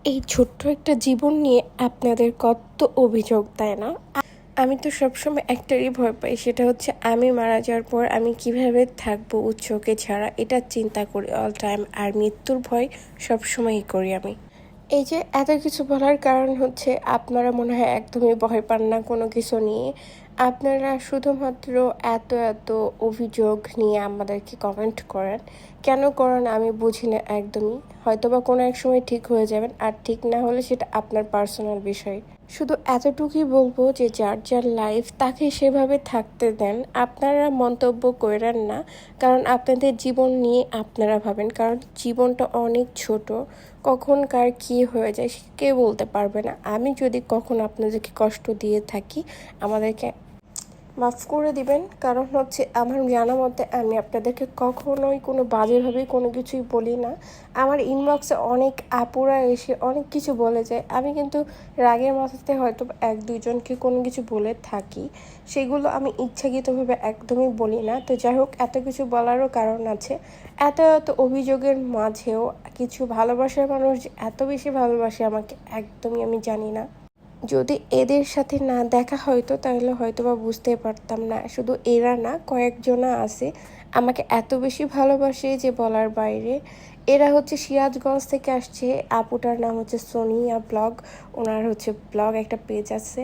এই ছোট্ট একটা জীবন নিয়ে আপনাদের কত অভিযোগ, তাই না? আমি তো সবসময় একটারই ভয় পাই, সেটা হচ্ছে আমি মারা যাওয়ার পর আমি কিভাবে থাকবো উৎসকে ছাড়া, এটা চিন্তা করি অল টাইম। আর মৃত্যুর ভয় সবসময়ই করি আমি। এই যে এত কিছু বলার কারণ হচ্ছে আপনারা মনে হয় একদমই ভয় পান না কোনো কিছু নিয়ে। আপনারা শুধুমাত্র এত এত অভিযোগ নিয়ে আমাদেরকে কমেন্ট করেন। কেন করেন আমি বুঝি না একদমই। হয়তোবা কোনো এক সময় ঠিক হয়ে যাবেন, আর ঠিক না হলে সেটা আপনার পার্সোনাল বিষয়। শুধু এতটুকুই বলবো যে যার যার লাইফ তাকে সেভাবে থাকতে দেন, আপনারা মন্তব্য করেন না। কারণ আপনাদের জীবন নিয়ে আপনারা ভাবেন, কারণ জীবনটা অনেক ছোট। কখন কার কী হয়ে যায় কেউ বলতে পারবে না। আমি যদি কখনো আপনাদেরকে কষ্ট দিয়ে থাকি, আমাদেরকে মাফ করে দিবেন। কারণ হচ্ছে আমার জানা মতে আমি আপনাদেরকে কখনোই কোনো বাজেভাবে কোনো কিছুই বলি না। আমার ইনবক্সে অনেক আপুরা এসে অনেক কিছু বলে যায়, আমি কিন্তু রাগের মাথাতে হয়তো এক দুইজনকে কোনো কিছু বলে থাকি, সেগুলো আমি ইচ্ছাকৃতভাবে একদমই বলি না। তো যাই হোক, এত কিছু বলারও কারণ আছে। এত এত অভিযোগের মাঝেও কিছু ভালোবাসার মানুষ যে এত বেশি ভালোবাসে আমাকে, একদমই আমি জানি না। যদি এদের সাথে না দেখা হয়তো তাহলে হয়তো বা বুঝতে পারতাম না। শুধু এরা না, কয়েকজনা আছে আমাকে এত বেশি ভালোবাসে যে বলার বাইরে। এরা হচ্ছে সিরাজগঞ্জ থেকে আসছে। আপুটার নাম হচ্ছে সোনিয়া ব্লগ। ওনার হচ্ছে ব্লগ একটা পেজ আছে।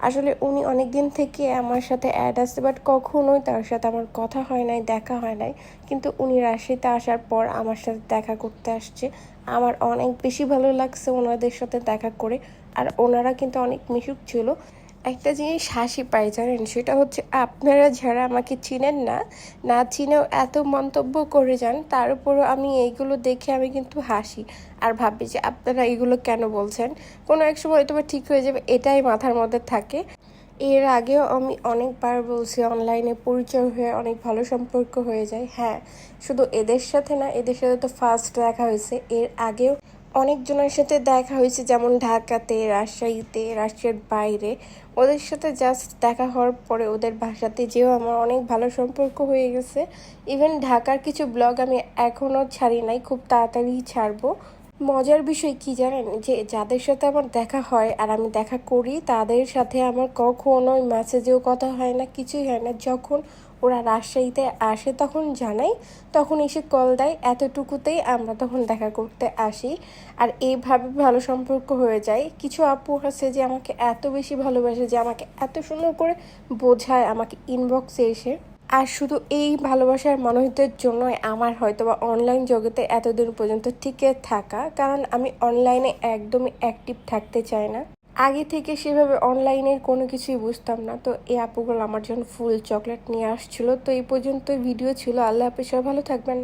আসলে উনি অনেক দিন থেকে আমার সাথে অ্যাড আছে, বাট কখনোই তার সাথে আমার কথা হয় নাই, দেখা হয় নাই। কিন্তু উনি রাজশাহীতে আসার পর আমার সাথে দেখা করতে আসছে। আমার অনেক বেশি ভালো লাগছে ওনাদের সাথে দেখা করে। আর ওনারা কিন্তু অনেক মিশুক ছিল। একটা জিনিস হাসি পাই জানেন, সেটা হচ্ছে আপনারা যারা আমাকে চিনেন না, না চিনেও এত মন্তব্য করে যান, তার উপরও আমি এইগুলো দেখে আমি কিন্তু হাসি। আর ভাবি যে আপনারা এগুলো কেন বলছেন, কোনো এক সময় হয়তো ঠিক হয়ে যাবে, এটাই মাথার মধ্যে থাকে। এর আগেও আমি অনেকবার বলছি অনলাইনে পরিচয় হয়ে অনেক ভালো সম্পর্ক হয়ে যায়। হ্যাঁ, শুধু এদের সাথে না, এদের সাথে তো ফার্স্ট দেখা হয়েছে। এর আগেও অনেকজনের সাথে দেখা হয়েছে, যেমন ঢাকাতে, রাজশাহীতে, রাজশাহীর বাইরে। ওদের সাথে জাস্ট দেখা হওয়ার পরে ওদের ভাষাতে যেও আমার অনেক ভালো সম্পর্ক হয়ে গেছে। ইভেন ঢাকার কিছু ব্লগ আমি এখনও ছাড়ি নাই, খুব তাড়াতাড়ি ছাড়বো। মজার বিষয় কি জানেন, যে যাদের সাথে আমার দেখা হয় আর আমি দেখা করি তাদের সাথে আমার কখনোই মেসেজেও কথা হয় না, কিছুই হয় না। যখন ওরা রাজশাহীতে আসে তখন জানাই, তখন এসে কল দেয়, এতটুকুতেই আমরা তখন দেখা করতে আসি। আর এইভাবে ভালো সম্পর্ক হয়ে যায়। কিছু আপু আছে যে আমাকে এত বেশি ভালোবাসে, যে আমাকে এত সুন্দর করে বোঝায় আমাকে ইনবক্সে এসে। আর শুধু এই ভালোবাসার মানুষদের জন্যই আমার হয়তোবা অনলাইন জগতে এতদিন পর্যন্ত টিকে থাকা, কারণ আমি অনলাইনে একদমই অ্যাক্টিভ থাকতে চাই না। আগে থেকে সেভাবে অনলাইনের কোনো কিছুই বুঝতাম না। তো এই আপুগুলো আমার জন্য ফুল চকলেট নিয়ে আসছিল। তো এই পর্যন্ত ভিডিও ছিল। আল্লাহ হাফেজ, সবাই ভালো থাকবেন।